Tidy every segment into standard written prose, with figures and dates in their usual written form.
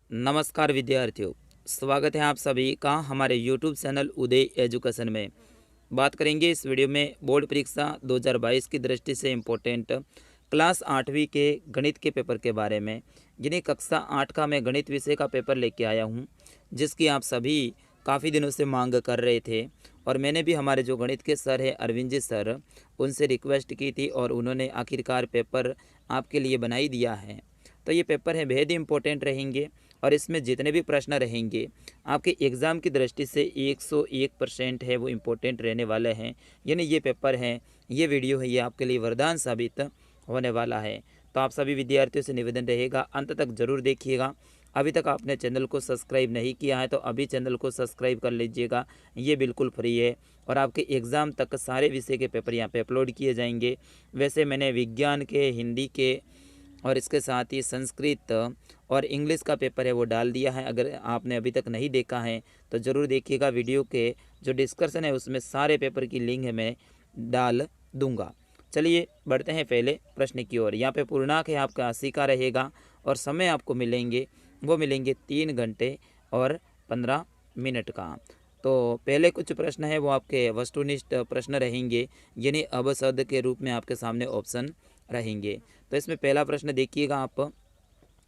नमस्कार विद्यार्थियों, स्वागत है आप सभी का हमारे YouTube चैनल उदय एजुकेशन में। बात करेंगे इस वीडियो में बोर्ड परीक्षा 2022 की दृष्टि से इम्पोर्टेंट क्लास 8वीं के गणित के पेपर के बारे में। जिन्हें कक्षा 8 का मैं गणित विषय का पेपर लेके आया हूं, जिसकी आप सभी काफ़ी दिनों से मांग कर रहे थे और मैंने भी हमारे जो गणित के सर हैं अरविंद जी सर, उनसे रिक्वेस्ट की थी और उन्होंने आखिरकार पेपर आपके लिए बना ही दिया है। तो ये पेपर है बेहद ही इम्पोर्टेंट रहेंगे और इसमें जितने भी प्रश्न रहेंगे आपके एग्ज़ाम की दृष्टि से 101% है वो इम्पोर्टेंट रहने वाले हैं। यानी ये पेपर है, ये वीडियो है, ये आपके लिए वरदान साबित होने वाला है। तो आप सभी विद्यार्थियों से निवेदन रहेगा, अंत तक ज़रूर देखिएगा। अभी तक आपने चैनल को सब्सक्राइब नहीं किया है तो अभी चैनल को सब्सक्राइब कर लीजिएगा, ये बिल्कुल फ्री है और आपके एग्ज़ाम तक सारे विषय के पेपर यहाँ पे अपलोड किए जाएंगे। वैसे मैंने विज्ञान के, हिंदी के और इसके साथ ही संस्कृत और इंग्लिश का पेपर है वो डाल दिया है। अगर आपने अभी तक नहीं देखा है तो ज़रूर देखिएगा। वीडियो के जो डिस्कशन है उसमें सारे पेपर की लिंक है मैं डाल दूंगा। चलिए बढ़ते हैं पहले प्रश्न की ओर। यहाँ पे पूर्णांक है आपका 80 का रहेगा और समय आपको मिलेंगे 3 घंटे और 15 मिनट का। तो पहले कुछ प्रश्न है वो आपके वस्तुनिष्ठ प्रश्न रहेंगे, यानी अबसद के रूप में आपके सामने ऑप्शन रहेंगे। तो इसमें पहला प्रश्न देखिएगा आप,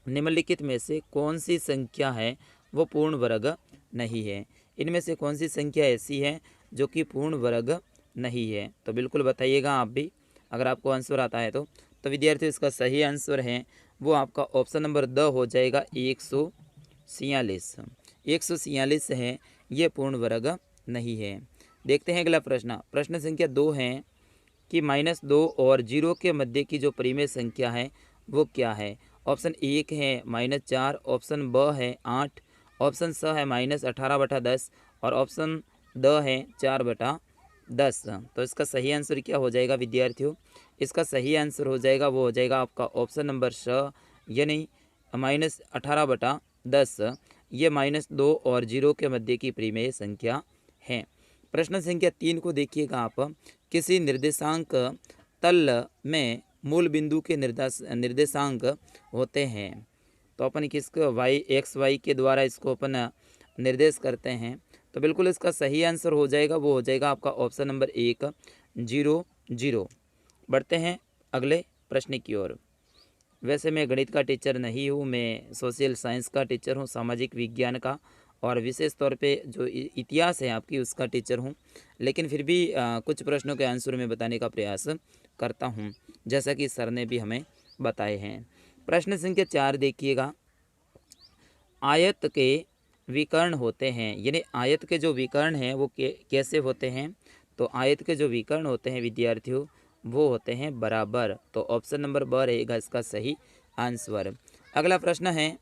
निम्नलिखित में से कौन सी संख्या है वो पूर्ण वर्ग नहीं है। इनमें से कौन सी संख्या ऐसी है जो कि पूर्ण वर्ग नहीं है, तो बिल्कुल बताइएगा आप भी अगर आपको आंसर आता है तो विद्यार्थियों इसका सही आंसर है वो आपका ऑप्शन नंबर द हो जाएगा 146। 146 है, ये पूर्ण वर्ग नहीं है। देखते हैं अगला प्रश्न। प्रश्न संख्या 2 है कि -2 और 0 के मध्य की जो परिमेय संख्या है वो क्या है। ऑप्शन 1 है -4, ऑप्शन ब है 8, ऑप्शन स है -18/10 और ऑप्शन द है 4/10। तो इसका सही आंसर क्या हो जाएगा विद्यार्थियों? इसका सही आंसर हो जाएगा वो हो जाएगा आपका ऑप्शन नंबर स, यानी -18/10। ये -2 और 0 के मध्य की परिमेय संख्या है। प्रश्न संख्या 3 को देखिएगा आप, किसी निर्देशांक तल में मूल बिंदु के निर्देशांक होते हैं। तो अपन किसको x y के द्वारा इसको अपन निर्देश करते हैं। तो बिल्कुल इसका सही आंसर हो जाएगा वो हो जाएगा आपका ऑप्शन नंबर 1 0 0। बढ़ते हैं अगले प्रश्न की ओर। वैसे मैं गणित का टीचर नहीं हूँ, मैं सोशल साइंस का टीचर हूँ, सामाजिक विज्ञान का और विशेष तौर पे जो इतिहास है आपकी उसका टीचर हूँ। लेकिन फिर भी कुछ प्रश्नों के आंसर में बताने का प्रयास करता हूँ, जैसा कि सर ने भी हमें बताए हैं। प्रश्न संख्या 4 देखिएगा, आयत के विकर्ण होते हैं, यानी आयत के जो विकर्ण हैं वो कैसे होते हैं। तो आयत के जो विकर्ण होते हैं विद्यार्थियों वो होते हैं बराबर। तो ऑप्शन नंबर ब रहेगा इसका सही आंसर। अगला प्रश्न है,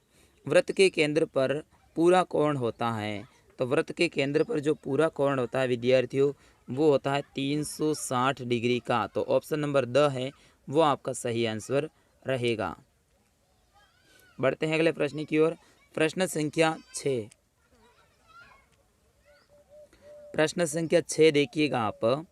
वृत्त के केंद्र पर पूरा कोण होता है। तो वृत्त के केंद्र पर जो पूरा कोण होता है विद्यार्थियों वो होता है 360 डिग्री का। तो ऑप्शन नंबर द है वो आपका सही आंसर रहेगा। बढ़ते हैं अगले प्रश्न की ओर। प्रश्न संख्या 6। प्रश्न संख्या 6 देखिएगा आप,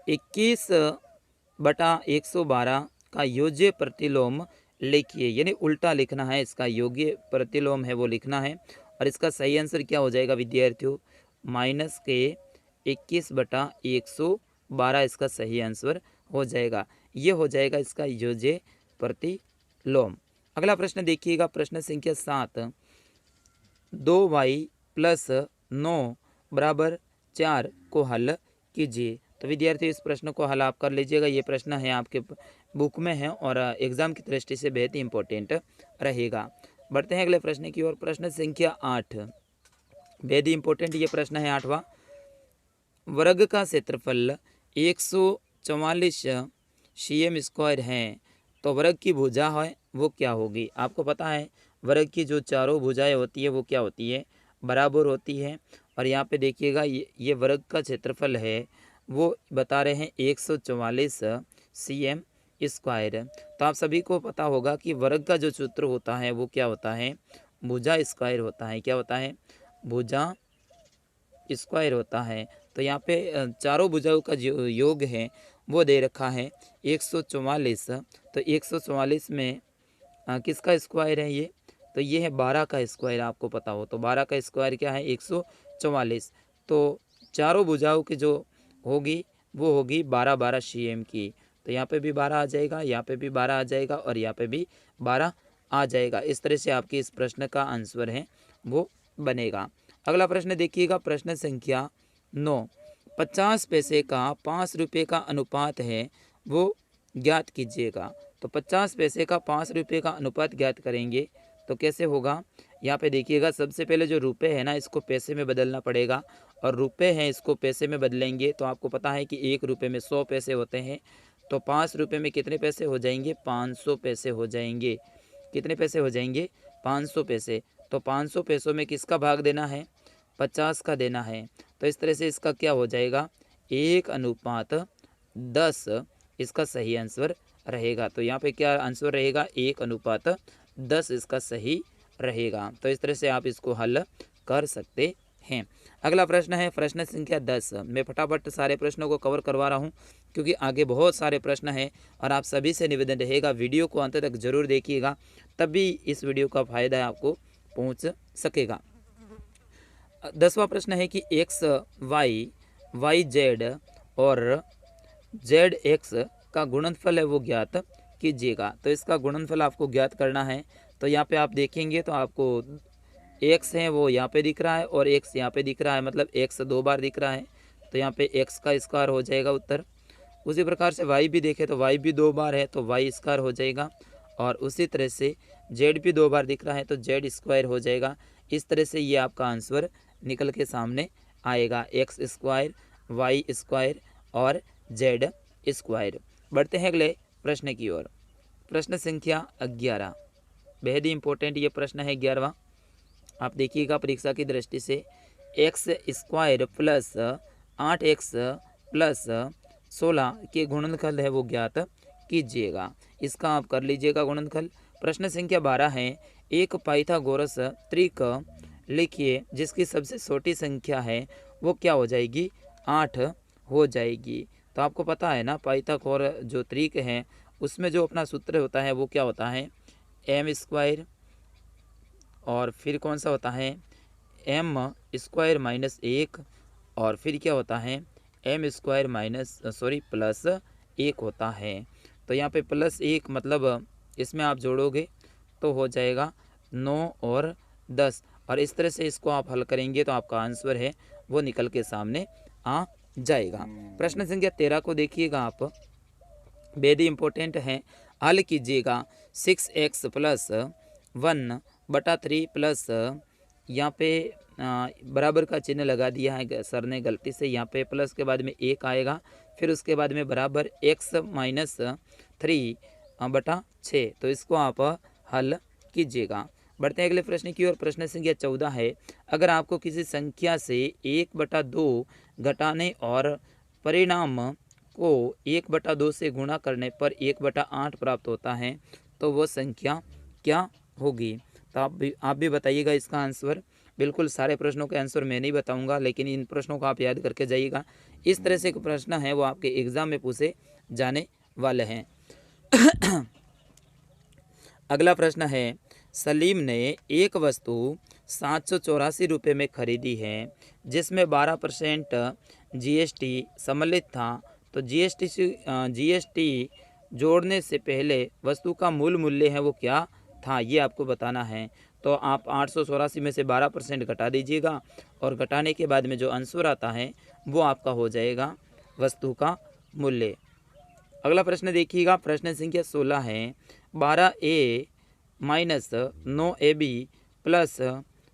21/112 का योज्य प्रतिलोम लिखिए, यानी उल्टा लिखना है। इसका योग्य प्रतिलोम है वो लिखना है और इसका सही आंसर क्या हो जाएगा विद्यार्थियों? -21/112 इसका सही आंसर हो जाएगा। ये हो जाएगा इसका योज्य प्रतिलोम। अगला प्रश्न देखिएगा, प्रश्न संख्या 7, 2y+9 = 4 को हल कीजिए। तो विद्यार्थी इस प्रश्न को हल आप कर लीजिएगा। ये प्रश्न है आपके बुक में है और एग्जाम की दृष्टि से बेहद ही इंपॉर्टेंट रहेगा। बढ़ते हैं अगले प्रश्न की ओर। प्रश्न संख्या 8 बेहद ही इंपॉर्टेंट ये प्रश्न है 8वां। वर्ग का क्षेत्रफल 144 cm² है, तो वर्ग की भुजा है वो क्या होगी? आपको पता है वर्ग की जो चारों भुजाएं होती है वो क्या होती है? बराबर होती है। और यहाँ पे देखिएगा ये वर्ग का क्षेत्रफल है वो बता रहे हैं 144 cm²। तो आप सभी को पता होगा कि वर्ग का जो सूत्र होता है वो क्या होता है? भुजा स्क्वायर होता है। क्या होता है? भुजा स्क्वायर होता है। तो यहाँ पे चारों भुजाओं का जो योग है वो दे रखा है 144। तो 144 में किसका स्क्वायर है ये? तो ये है 12 का स्क्वायर, आपको पता हो तो 12 का स्क्वायर क्या है 144। तो चारों भुजाओं की जो होगी वो होगी 12 12 cm की। तो यहाँ पे भी 12 आ जाएगा, यहाँ पे भी 12 आ जाएगा और यहाँ पे भी 12 आ जाएगा। इस तरह से आपके इस प्रश्न का आंसर है वो बनेगा। अगला प्रश्न देखिएगा, प्रश्न संख्या 9। 50 पैसे का 5 रुपये का अनुपात है वो ज्ञात कीजिएगा। तो 50 पैसे का 5 रुपये का अनुपात ज्ञात करेंगे तो कैसे होगा। यहाँ पे देखिएगा, सबसे पहले जो रुपये है ना इसको पैसे में बदलना पड़ेगा, और रुपये हैं इसको पैसे में बदलेंगे तो आपको पता है कि 1 रुपये में 100 पैसे होते हैं। तो 5 रुपये में कितने पैसे हो जाएंगे, 500 पैसे हो जाएंगे। कितने पैसे हो जाएंगे, 500 पैसे। तो 500 पैसों में किसका भाग देना है, 50 का देना है। तो इस तरह से इसका क्या हो जाएगा, 1:10 इसका सही आंसर रहेगा। तो यहाँ पे क्या आंसर रहेगा, 1:10 इसका सही रहेगा। तो इस तरह से आप इसको हल कर सकते हैं। अगला प्रश्न है प्रश्न संख्या 10। मैं फटाफट सारे प्रश्नों को कवर करवा रहा हूँ क्योंकि आगे बहुत सारे प्रश्न हैं, और आप सभी से निवेदन रहेगा वीडियो को अंत तक जरूर देखिएगा, तभी इस वीडियो का फायदा आपको पहुँच सकेगा। 10वां प्रश्न है कि एक्स वाई, वाई जेड और जेड एक्स का गुणनफल है वो ज्ञात कीजिएगा। तो इसका गुणनफल आपको ज्ञात करना है। तो यहाँ पे आप देखेंगे तो आपको एक्स है वो यहाँ पे दिख रहा है और एक्स यहाँ पे दिख रहा है, मतलब एक्स 2 बार दिख रहा है। तो यहाँ पे एक्स का स्क्वायर हो जाएगा उत्तर। उसी प्रकार से वाई भी देखें तो वाई भी 2 बार है तो वाई स्क्वायर हो जाएगा, और उसी तरह से जेड भी 2 बार दिख रहा है तो जेड स्क्वायर हो जाएगा। इस तरह से ये आपका आंसर निकल के सामने आएगा, एक्स स्क्वायर, वाई स्क्वायर और जेड स्क्वायर। बढ़ते हैं अगले प्रश्न की ओर। प्रश्न संख्या 11, बेहद ही इंपॉर्टेंट ये प्रश्न है 11वां। आप देखिएगा परीक्षा की दृष्टि से, x square plus 8x plus 16 के गुणनखल है वो ज्ञात कीजिएगा। इसका आप कर लीजिएगा गुणनखल। प्रश्न संख्या 12 है, एक पाइथागोरस त्रिक लिखिए जिसकी सबसे छोटी संख्या है वो क्या हो जाएगी, 8 हो जाएगी। तो आपको पता है ना पाइथागोरस जो त्रिक है उसमें जो अपना सूत्र होता है वो क्या होता है, m स्क्वायर, और फिर कौन सा होता है m स्क्वायर माइनस 1, और फिर क्या होता है m स्क्वायर प्लस 1 होता है। तो यहाँ पे प्लस 1 मतलब इसमें आप जोड़ोगे तो हो जाएगा 9 और 10, और इस तरह से इसको आप हल करेंगे तो आपका आंसर है वो निकल के सामने आ जाएगा। प्रश्न संख्या 13 को देखिएगा आप, बेहद ही इंपॉर्टेंट है, हल कीजिएगा। 6x प्लस 1/3 प्लस, यहाँ पे बराबर का चिन्ह लगा दिया है सर ने गलती से, यहाँ पे प्लस के बाद में 1 आएगा, फिर उसके बाद में बराबर x माइनस 3/6। तो इसको आप हल कीजिएगा। बढ़ते हैं अगले प्रश्न की ओर। प्रश्न संख्या 14 है, अगर आपको किसी संख्या से 1/2 घटाने और परिणाम को 1/2 से गुणा करने पर 1/8 प्राप्त होता है तो वो संख्या क्या होगी। तो आप भी बताइएगा इसका आंसर। बिल्कुल सारे प्रश्नों के आंसर मैं नहीं बताऊंगा, लेकिन इन प्रश्नों को आप याद करके जाइएगा। इस तरह से एक प्रश्न है वो आपके एग्जाम में पूछे जाने वाले हैं। अगला प्रश्न है, सलीम ने एक वस्तु 784 रुपये में खरीदी है जिसमें 12% GST सम्मिलित था। तो GST जोड़ने से पहले वस्तु का मूल मूल्य है वो क्या था, ये आपको बताना है। तो आप 884 में से 12% घटा दीजिएगा, और घटाने के बाद में जो आंसर आता है वो आपका हो जाएगा वस्तु का मूल्य। अगला प्रश्न देखिएगा, प्रश्न संख्या 16 है, 12A minus 9AB plus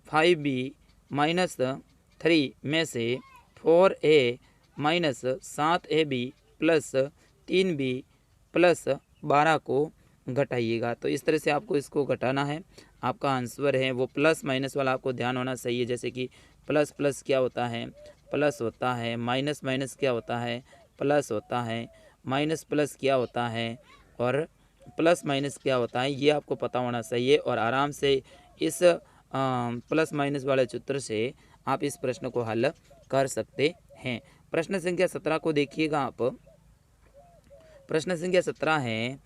5B minus 3 में से 4A minus 7AB plus 3B plus 12 को घटाइएगा। तो इस तरह से आपको इसको घटाना है। आपका आंसर है वो प्लस माइनस वाला आपको ध्यान होना चाहिए, जैसे कि प्लस प्लस क्या होता है, प्लस होता है, माइनस माइनस क्या होता है, प्लस होता है, माइनस प्लस क्या होता है, और प्लस माइनस क्या होता है, ये आपको पता होना चाहिए। और आराम से इस प्लस माइनस वाले सूत्र से आप इस प्रश्न को हल कर सकते हैं। प्रश्न संख्या 17 को देखिएगा आप। प्रश्न संख्या 17 है,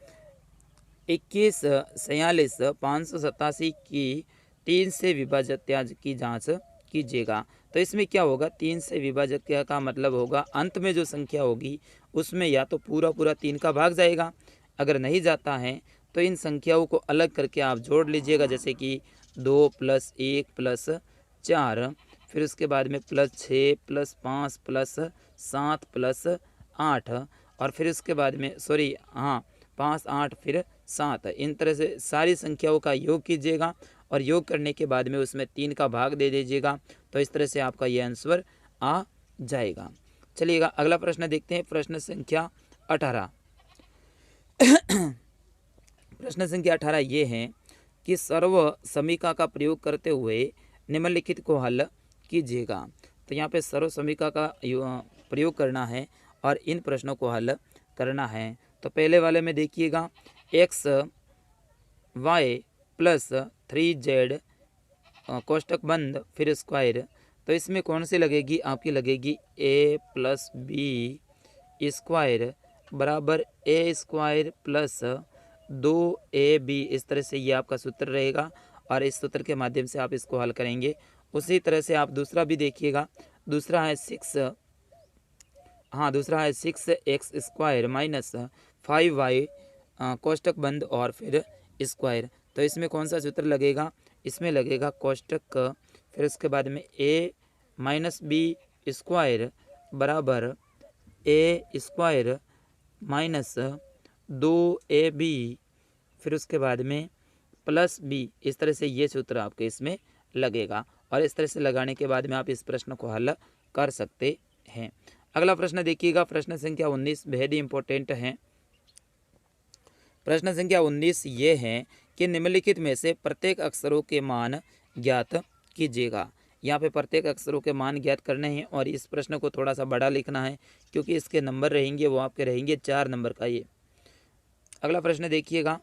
2146 587 की 3 से विभाजक की जांच कीजिएगा। तो इसमें क्या होगा, 3 से विभाजक का मतलब होगा अंत में जो संख्या होगी उसमें या तो पूरा पूरा 3 का भाग जाएगा, अगर नहीं जाता है तो इन संख्याओं को अलग करके आप जोड़ लीजिएगा, जैसे कि 2 + 1 + 4, फिर उसके बाद में +6 + 5 + 7 + 8, और फिर उसके बाद में 5 8 फिर 7, इन तरह से सारी संख्याओं का योग कीजिएगा और योग करने के बाद में उसमें 3 का भाग दे दीजिएगा। तो इस तरह से आपका ये आंसर आ जाएगा। चलिएगा अगला प्रश्न देखते हैं, प्रश्न संख्या 18। प्रश्न संख्या 18 ये है कि सर्व समीका का प्रयोग करते हुए निम्नलिखित को हल कीजिएगा। तो यहाँ पे सर्व समीका का प्रयोग करना है और इन प्रश्नों को हल करना है। तो पहले वाले में देखिएगा, x y + 3z कोष्टक बंद फिर स्क्वायर। तो इसमें कौन सी लगेगी, आपकी लगेगी a + b स्क्वायर बराबर a² + 2ab। इस तरह से ये आपका सूत्र रहेगा और इस सूत्र के माध्यम से आप इसको हल करेंगे। उसी तरह से आप दूसरा भी देखिएगा, दूसरा है 6x² - 5y कोष्टक बंद और फिर स्क्वायर। तो इसमें कौन सा सूत्र लगेगा, इसमें लगेगा कोष्टक फिर उसके बाद में a - b स्क्वायर बराबर a² - 2ab फिर उसके बाद में +b। इस तरह से ये सूत्र आपके इसमें लगेगा और इस तरह से लगाने के बाद में आप इस प्रश्न को हल कर सकते हैं। अगला प्रश्न देखिएगा, प्रश्न संख्या 19 बेहद ही इंपॉर्टेंट है। प्रश्न संख्या 19 ये है कि निम्नलिखित में से प्रत्येक अक्षरों के मान ज्ञात कीजिएगा। यहाँ पे प्रत्येक अक्षरों के मान ज्ञात करने हैं और इस प्रश्न को थोड़ा सा बड़ा लिखना है क्योंकि इसके नंबर रहेंगे वो आपके रहेंगे 4 नंबर का। ये अगला प्रश्न देखिएगा,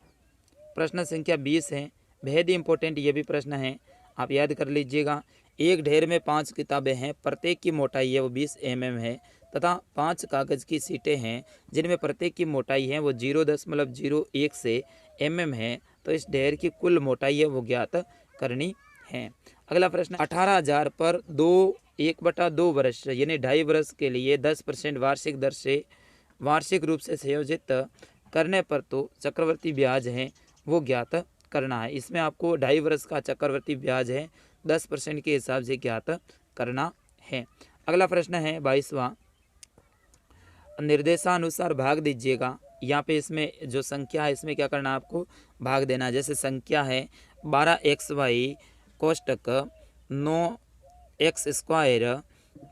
प्रश्न संख्या 20 है, बेहद ही इंपॉर्टेंट ये भी प्रश्न है, आप याद कर लीजिएगा। एक ढेर में 5 किताबें हैं, प्रत्येक की मोटाई है वो 20 mm है तथा 5 कागज़ की सीटें हैं जिनमें प्रत्येक की मोटाई है वो 0.01 से mm है। तो इस ढेर की कुल मोटाई है वो ज्ञात करनी है। अगला प्रश्न, 18,000 पर 1/2 वर्ष यानी 2.5 वर्ष के लिए 10% वार्षिक दर से वार्षिक रूप से संयोजित करने पर तो चक्रवर्ती ब्याज है वो ज्ञात करना है। इसमें आपको 2.5 वर्ष का चक्रवर्ती ब्याज है 10% के हिसाब से ज्ञात करना है। अगला प्रश्न है 22वां, निर्देशानुसार भाग दीजिएगा। यहाँ पे इसमें जो संख्या है इसमें क्या करना है, आपको भाग देना है। जैसे संख्या है 12xy कोष्टक 9x²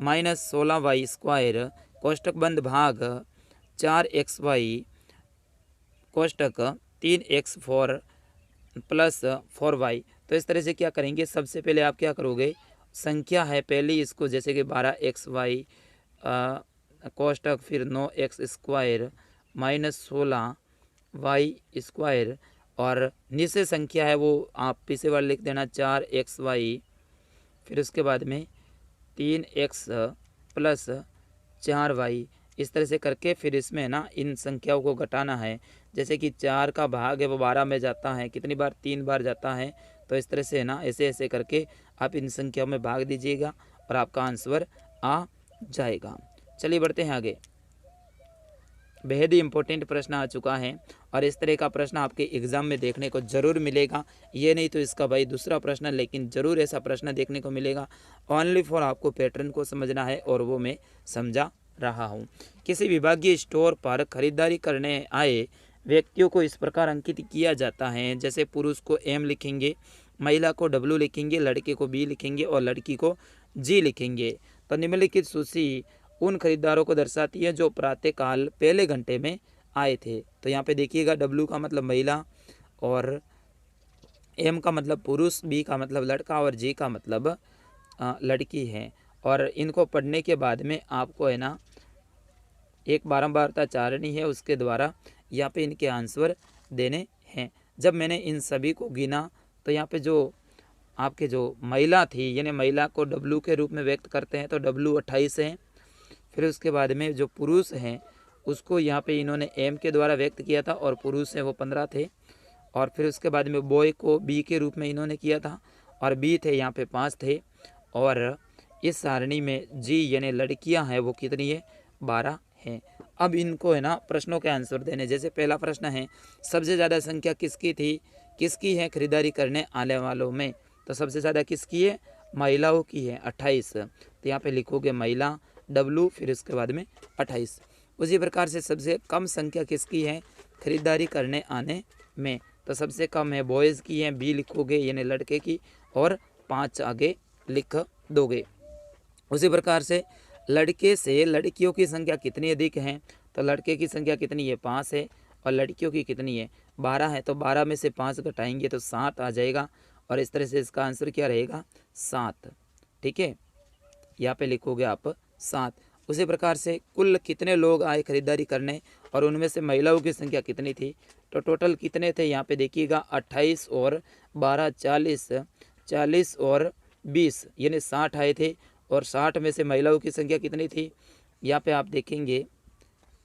- 16y² कोष्टक बंद भाग 4xy कोष्टक 3x4 + 4y। तो इस तरह से क्या करेंगे, सबसे पहले आप क्या करोगे, संख्या है पहले इसको जैसे कि 12xy कोष्टक फिर 9x² - 16y² और नीचे संख्या है वो आप पीछे वाले लिख देना 4xy फिर उसके बाद में 3x + 4y। इस तरह से करके फिर इसमें ना इन संख्याओं को घटाना है। जैसे कि 4 का भाग है वो 12 में जाता है, कितनी बार, 3 बार जाता है। तो इस तरह से ना ऐसे ऐसे करके आप इन संख्याओं में भाग दीजिएगा और आपका आंसर आ जाएगा। चलिए बढ़ते हैं आगे। बेहद ही इंपॉर्टेंट प्रश्न आ चुका है और इस तरह का प्रश्न आपके एग्ज़ाम में देखने को ज़रूर मिलेगा। ये नहीं तो इसका भाई दूसरा प्रश्न, लेकिन ज़रूर ऐसा प्रश्न देखने को मिलेगा। ओनली फॉर आपको पैटर्न को समझना है और वो मैं समझा रहा हूँ। किसी विभागीय स्टोर पर खरीदारी करने आए व्यक्तियों को इस प्रकार अंकित किया जाता है। जैसे पुरुष को M लिखेंगे, महिला को W लिखेंगे, लड़के को B लिखेंगे और लड़की को G लिखेंगे। तो निम्नलिखित सूची उन खरीदारों को दर्शाती है जो प्रातःकाल पहले घंटे में आए थे। तो यहाँ पे देखिएगा W का मतलब महिला और M का मतलब पुरुष, B का मतलब लड़का और G का मतलब लड़की है। और इनको पढ़ने के बाद में आपको है ना एक बारंबारता चारणी है उसके द्वारा यहाँ पे इनके आंसर देने हैं। जब मैंने इन सभी को गिना तो यहाँ पे जो आपके जो महिला थी यानी महिला को W के रूप में व्यक्त करते हैं तो W 28 है। फिर उसके बाद में जो पुरुष हैं उसको यहाँ पे इन्होंने M के द्वारा व्यक्त किया था और पुरुष हैं वो 15 थे। और फिर उसके बाद में बॉय को बी के रूप में इन्होंने किया था और बी थे यहाँ पे 5 थे। और इस सारणी में जी यानी लड़कियां हैं वो कितनी है 12 हैं। अब इनको है ना प्रश्नों के आंसर देने। जैसे पहला प्रश्न है सबसे ज़्यादा संख्या किसकी थी, किसकी है खरीदारी करने आने वालों में, तो सबसे ज़्यादा किसकी है महिलाओं की है 28। तो यहाँ पे लिखोगे महिला W फिर उसके बाद में 28। उसी प्रकार से सबसे कम संख्या किसकी है खरीदारी करने आने में, तो सबसे कम है बॉयज़ की है बी लिखोगे यानी लड़के की और 5 आगे लिख दोगे। उसी प्रकार से लड़के से लड़कियों की संख्या कितनी अधिक है, तो लड़के की संख्या कितनी है 5 है और लड़कियों की कितनी है 12 है। तो 12 में से 5 घटाएंगे तो 7 आ जाएगा और इस तरह से इसका आंसर क्या रहेगा 7। ठीक है, यहाँ पे लिखोगे आप 7। उसी प्रकार से कुल कितने लोग आए खरीदारी करने और उनमें से महिलाओं की संख्या कितनी थी, तो टोटल कितने थे यहाँ पे देखिएगा 28 और 12 40, 40 और 20 यानी 60 आए थे। और 60 में से महिलाओं की संख्या कितनी थी, यहाँ पे आप देखेंगे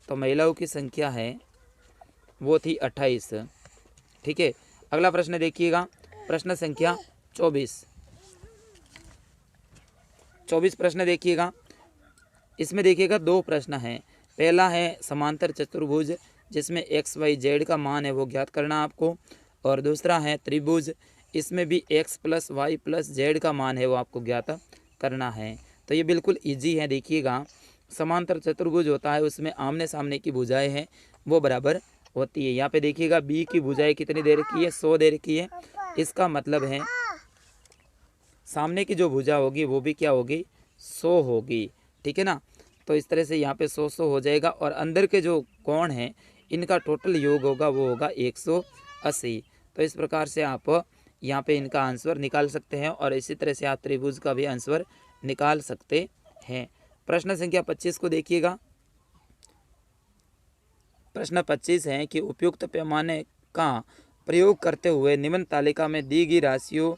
तो महिलाओं की संख्या है वो थी 28। ठीक है, अगला प्रश्न देखिएगा प्रश्न संख्या 24 प्रश्न देखिएगा। इसमें देखिएगा 2 प्रश्न हैं। पहला है समांतर चतुर्भुज जिसमें x y z का मान है वो ज्ञात करना आपको, और दूसरा है त्रिभुज, इसमें भी x + y + z का मान है वो आपको ज्ञात करना है। तो ये बिल्कुल इजी है। देखिएगा समांतर चतुर्भुज होता है उसमें आमने सामने की भुजाएं हैं वो बराबर होती है। यहाँ पे देखिएगा b की भुजाएं कितनी दे रखी है 100 दे रखी है, इसका मतलब है सामने की जो भुजा होगी वो भी क्या होगी 100 होगी। ठीक है ना, तो इस तरह से यहाँ पे 100 हो जाएगा और अंदर के जो कोण हैं इनका टोटल योग होगा वो होगा 180। तो इस प्रकार से आप यहाँ पे इनका आंसर निकाल सकते हैं और इसी तरह से आप त्रिभुज का भी आंसर निकाल सकते हैं। प्रश्न संख्या 25 को देखिएगा। प्रश्न 25 है कि उपयुक्त पैमाने का प्रयोग करते हुए निम्न तालिका में दी गई राशियों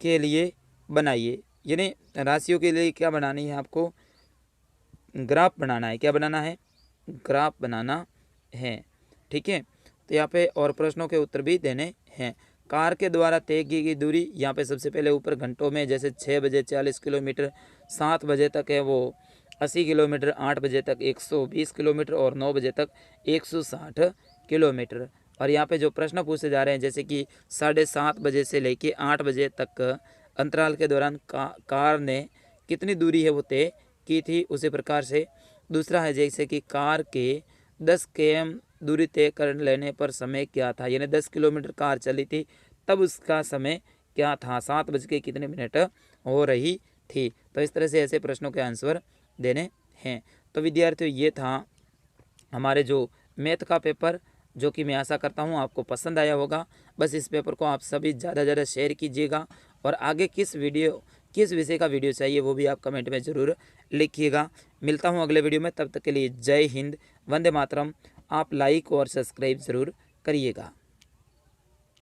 के लिए बनाइए। यानी राशियों के लिए क्या बनानी है आपको, ग्राफ बनाना है। क्या बनाना है, ग्राफ बनाना है। ठीक है, तो यहाँ पे और प्रश्नों के उत्तर भी देने हैं। कार के द्वारा तय की गई दूरी, यहाँ पे सबसे पहले ऊपर घंटों में, जैसे 6 बजे 40 किलोमीटर, 7 बजे तक है वो 80 किलोमीटर, 8 बजे तक 120 किलोमीटर और 9 बजे तक 160 किलोमीटर। और यहाँ पे जो प्रश्न पूछे जा रहे हैं जैसे कि 7:30 बजे से लेके 8 बजे तक अंतराल के दौरान कार ने कितनी दूरी है वो तय की थी। उसी प्रकार से दूसरा है जैसे कि कार के 10 km दूरी तय कर लेने पर समय क्या था, यानी 10 किलोमीटर कार चली थी तब उसका समय क्या था, 7 बज के कितने मिनट हो रही थी। तो इस तरह से ऐसे प्रश्नों के आंसर देने हैं। तो विद्यार्थियों ये था हमारे जो मैथ का पेपर, जो कि मैं आशा करता हूँ आपको पसंद आया होगा। बस इस पेपर को आप सभी ज़्यादा ज़्यादा शेयर कीजिएगा और आगे किस विषय का वीडियो चाहिए वो भी आप कमेंट में ज़रूर लिखिएगा। मिलता हूँ अगले वीडियो में, तब तक के लिए जय हिंद, वंदे मातरम। आप लाइक और सब्सक्राइब ज़रूर करिएगा।